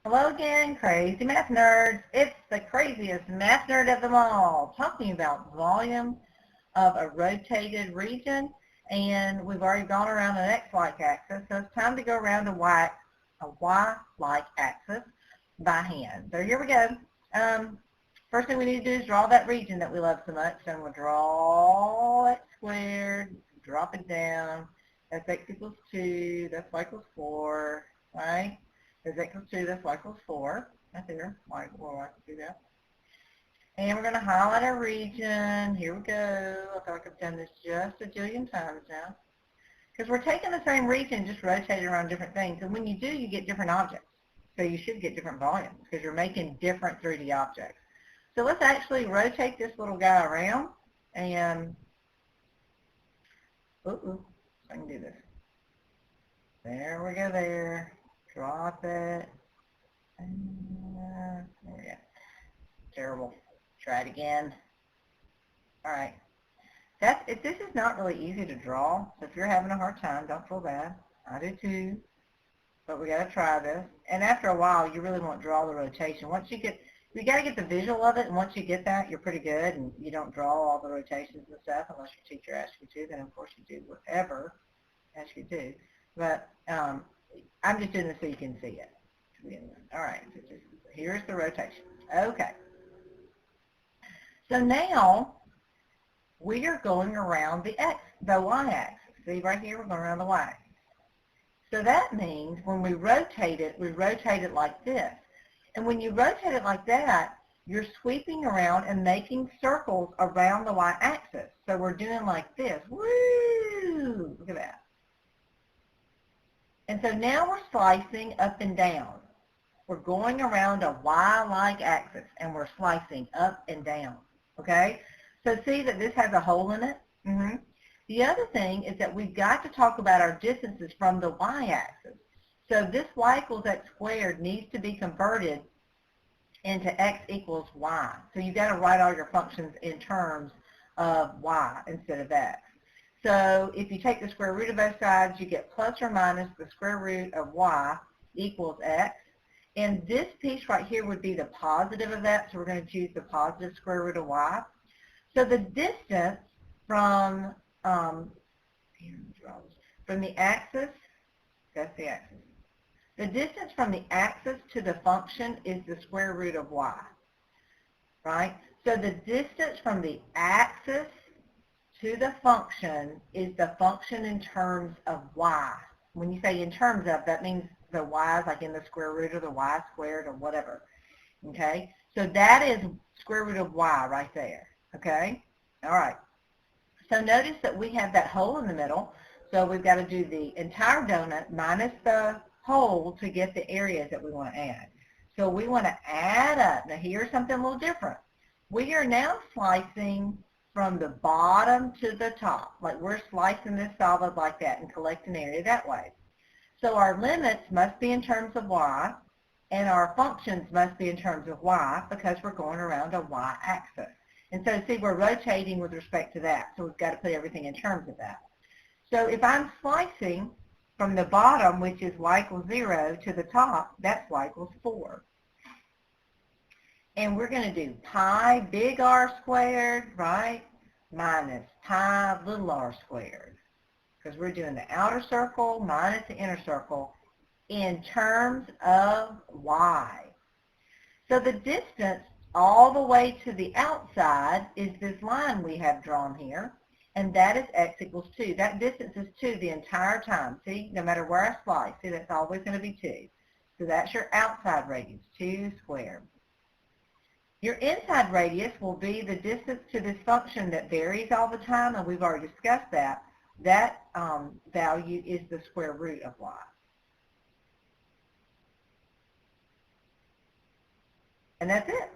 Hello again, crazy math nerds. It's the craziest math nerd of them all, talking about volume of a rotated region, and we've already gone around an x-like axis, so it's time to go around a y-like axis by hand. So here we go. First thing we need to do is draw that region that we love so much, and we'll draw x squared, drop it down. That's x equals 2, that's y equals 4, right? Is x equals 2, that's y equals 4. Right there. Y can do that. And we're going to highlight our region. Here we go. I feel like I've done this just a jillion times now. Because we're taking the same region, just rotating around different things. And when you do, you get different objects. So you should get different volumes because you're making different 3D objects. So let's actually rotate this little guy around. And, so I can do this. There we go there. Drop it. There we go. Terrible. Try it again. All right. This is not really easy to draw, so if you're having a hard time, don't feel bad. I do too, but we got to try this. And after a while, you really won't draw the rotation. You got to get the visual of it, and once you get that, you're pretty good, and you don't draw all the rotations and stuff unless your teacher asks you to. Then, of course, you do whatever asks you to. But I'm just doing this so you can see it. All right, so here's the rotation. Okay. So now we are going around the y-axis. See right here, we're going around the y-axis. So that means when we rotate it like this. And when you rotate it like that, you're sweeping around and making circles around the y-axis. So we're doing like this. Woo! Look at that. And so now we're slicing up and down. We're going around a y-like axis, and we're slicing up and down. Okay? So see that this has a hole in it? The other thing is that we've got to talk about our distances from the y-axis. So this y equals x squared needs to be converted into x equals y. So you've got to write all your functions in terms of y instead of x. So if you take the square root of both sides, you get plus or minus the square root of y equals x. And this piece right here would be the positive of that, so we're going to choose the positive square root of y. So the distance from the axis, that's the axis. The distance from the axis to the function is the square root of y, right? So the distance from the axis to the function is the function in terms of y. When you say in terms of, that means the y is like in the square root of the y squared or whatever, okay? So that is square root of y right there, okay? All right. So notice that we have that hole in the middle, so we've got to do the entire donut minus the hole to get the areas that we want to add. So we want to add up. Now here's something a little different. We are now slicing from the bottom to the top, like we're slicing this solid like that and collecting area that way. So our limits must be in terms of y, and our functions must be in terms of y because we're going around a y-axis. And so see, we're rotating with respect to that, so we've got to put everything in terms of that. So if I'm slicing from the bottom, which is y equals 0, to the top, that's y equals 4. And we're going to do pi big R squared, right, minus pi little r squared, because we're doing the outer circle minus the inner circle in terms of y. So the distance all the way to the outside is this line we have drawn here, and that is x equals 2. That distance is 2 the entire time. See, no matter where I slice, see, that's always going to be 2. So that's your outside radius, 2 squared. Your inside radius will be the distance to this function that varies all the time, and we've already discussed that. That value is the square root of y. And that's it.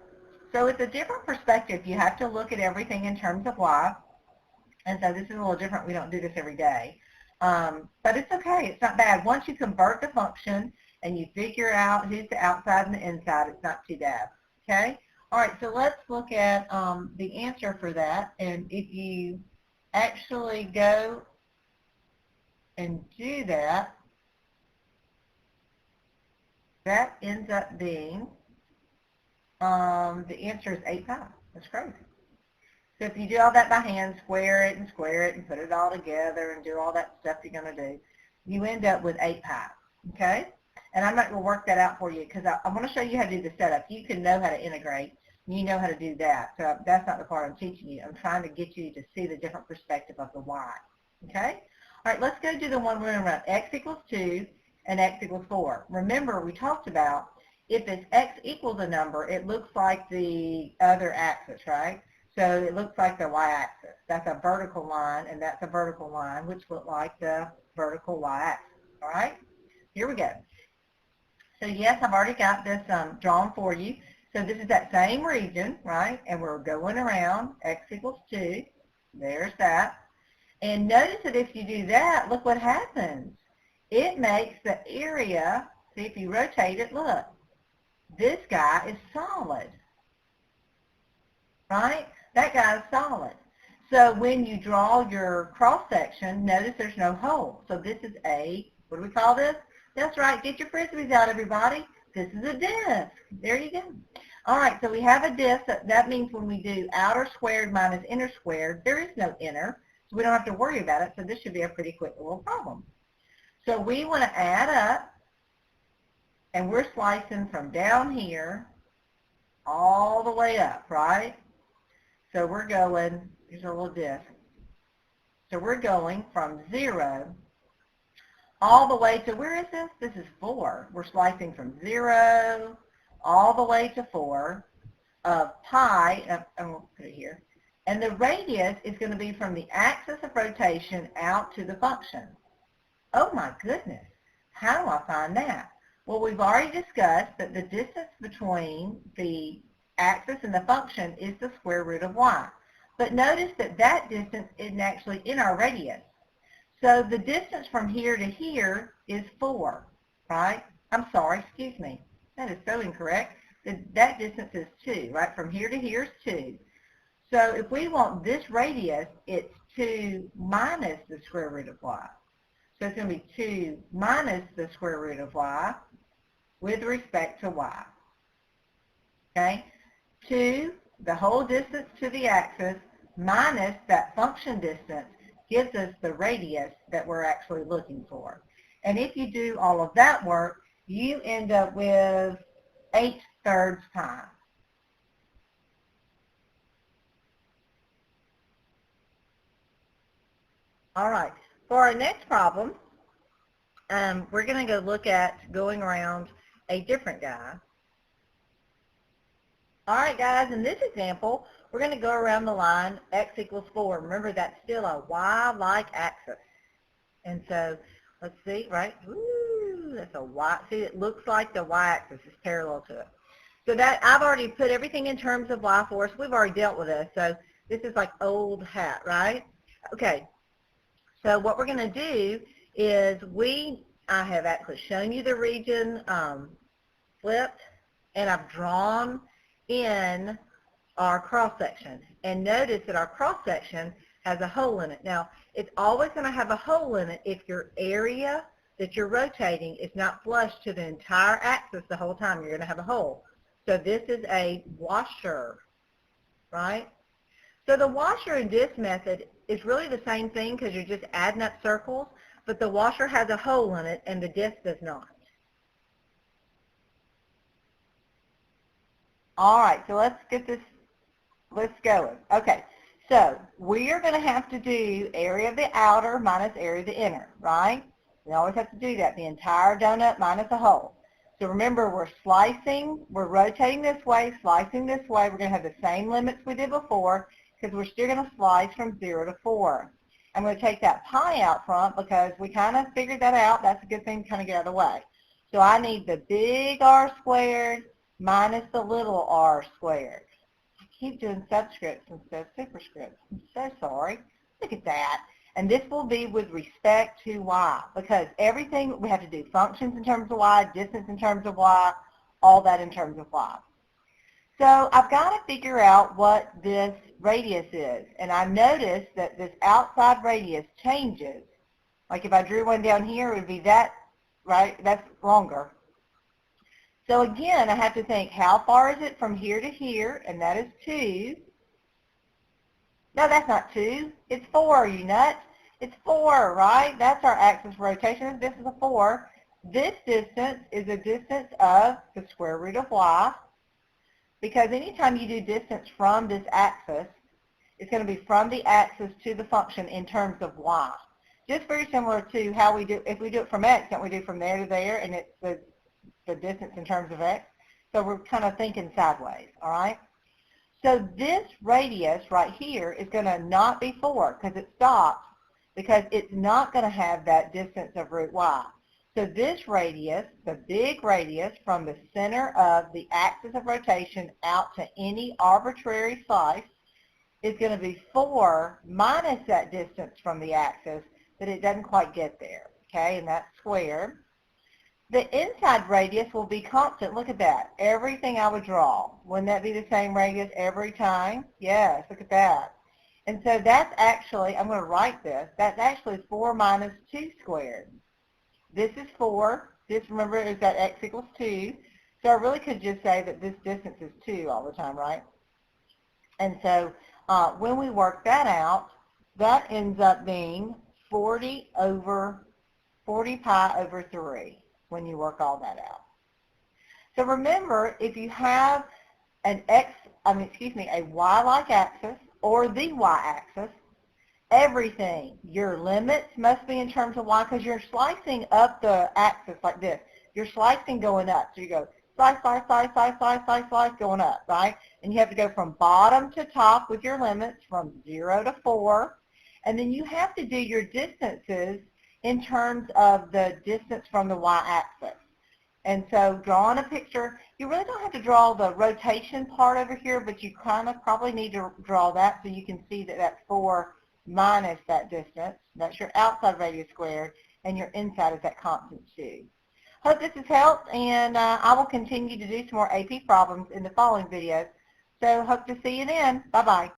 So it's a different perspective. You have to look at everything in terms of y. And so this is a little different. We don't do this every day. But it's okay. It's not bad. Once you convert the function and you figure out who's the outside and the inside, it's not too bad. Okay? All right, so let's look at the answer for that. And if you actually go and do that, That ends up being, the answer is 8 pi. That's crazy. So if you do all that by hand, square it and put it all together and do all that stuff you're going to do, you end up with 8 pi, okay? And I'm not going to work that out for you because I want to show you how to do the setup. You can know how to integrate. You know how to do that. So that's not the part I'm teaching you. I'm trying to get you to see the different perspective of the y, okay? All right, let's go do the one we're going to run. X equals 2 and x equals 4. Remember, we talked about if it's x equals a number, it looks like the other axis, right? So it looks like the y-axis. That's a vertical line, and that's a vertical line, which look like the vertical y-axis. All right? Here we go. So yes, I've already got this drawn for you. So this is that same region, right? And we're going around x equals 2. There's that. And notice that if you do that, look what happens. It makes the area, see if you rotate it, look. This guy is solid, right? That guy is solid. So when you draw your cross-section, notice there's no hole. So this is a, what do we call this? That's right. Get your Frisbees out, everybody. This is a disc. There you go. All right, so we have a disc. That means when we do outer squared minus inner squared, there is no inner, so we don't have to worry about it. So this should be a pretty quick little problem. So we want to add up, and we're slicing from down here all the way up, right? So we're going, here's our little disc. So we're going from 0 all the way to, where is this? This is 4. We're slicing from 0 all the way to 4 of pi, I'm going to put it here. And the radius is going to be from the axis of rotation out to the function. Oh my goodness. How do I find that? Well, we've already discussed that the distance between the axis and the function is the square root of y. But notice that that distance isn't actually in our radius. So the distance from here to here is 4, right? I'm sorry, excuse me. That is so incorrect. That distance is 2, right? From here to here is 2. So if we want this radius, it's 2 minus the square root of y. So it's going to be 2 minus the square root of y with respect to y. Okay? 2, the whole distance to the axis, minus that function distance gives us the radius that we're actually looking for. And if you do all of that work, you end up with 8/3 pi. All right, for our next problem, we're going to go look at going around a different guy. All right, guys, in this example, we're going to go around the line x equals 4. Remember, that's still a y-like axis. And so, let's see, right? Ooh, that's a y. See, it looks like the y-axis is parallel to it. So that, I've already put everything in terms of y for us. We've already dealt with this. So this is like old hat, right? Okay. So what we're going to do is I have actually shown you the region flipped, and I've drawn in our cross-section. And notice that our cross-section has a hole in it. Now, it's always going to have a hole in it if your area that you're rotating is not flush to the entire axis the whole time. You're going to have a hole. So this is a washer, right? So the washer in this method is really the same thing because you're just adding up circles, but the washer has a hole in it and the disc does not. All right, so let's get this, let's go. Okay, so we are going to have to do area of the outer minus area of the inner, right? We always have to do that, the entire donut minus a hole. So remember, we're slicing, we're rotating this way, slicing this way. We're going to have the same limits we did before because we're still going to slice from 0 to 4. I'm going to take that pi out front because we kind of figured that out. That's a good thing to kind of get out of the way. So I need the big R squared minus the little r squared. I keep doing subscripts instead of superscripts. I'm so sorry. Look at that. And this will be with respect to y, because everything we have to do functions in terms of y, distance in terms of y, all that in terms of y. So I've got to figure out what this radius is. And I noticed that this outside radius changes. Like if I drew one down here, it would be that, right? That's longer. So again, I have to think, how far is it from here to here? And that is 2. No, that's not 2. It's 4, are you nuts? It's 4, right? That's our axis of rotation. This is a 4. This distance is a distance of the square root of y, because anytime you do distance from this axis, it's going to be from the axis to the function in terms of y. Just very similar to how we do, if we do it from x, don't we do from there to there, and it's the distance in terms of x? So we're kind of thinking sideways, all right? So this radius right here is going to not be 4 because it stops, because it's not going to have that distance of root y. So this radius, the big radius from the center of the axis of rotation out to any arbitrary slice, is going to be 4 minus that distance from the axis, but it doesn't quite get there, okay, and that's squared. The inside radius will be constant. Look at that. Everything I would draw, wouldn't that be the same radius every time? Yes, look at that. And so that's actually, I'm going to write this, that's actually 4 minus 2 squared. This is 4. This, remember, is that x equals 2. So I really could just say that this distance is 2 all the time, right? And so when we work that out, that ends up being 40 pi over 3 when you work all that out. So remember, if you have a y-like axis or the y-axis, everything, your limits must be in terms of y, because you're slicing up the axis like this. You're slicing going up. So you go slice, slice, slice, slice, slice, slice, slice, going up, right? And you have to go from bottom to top with your limits from 0 to 4. And then you have to do your distances in terms of the distance from the y-axis. And so drawing a picture, you really don't have to draw the rotation part over here, but you kind of probably need to draw that so you can see that that's 4 minus that distance. That's your outside radius squared, and your inside is that constant 2. Hope this has helped, and I will continue to do some more AP problems in the following videos. So hope to see you then. Bye-bye.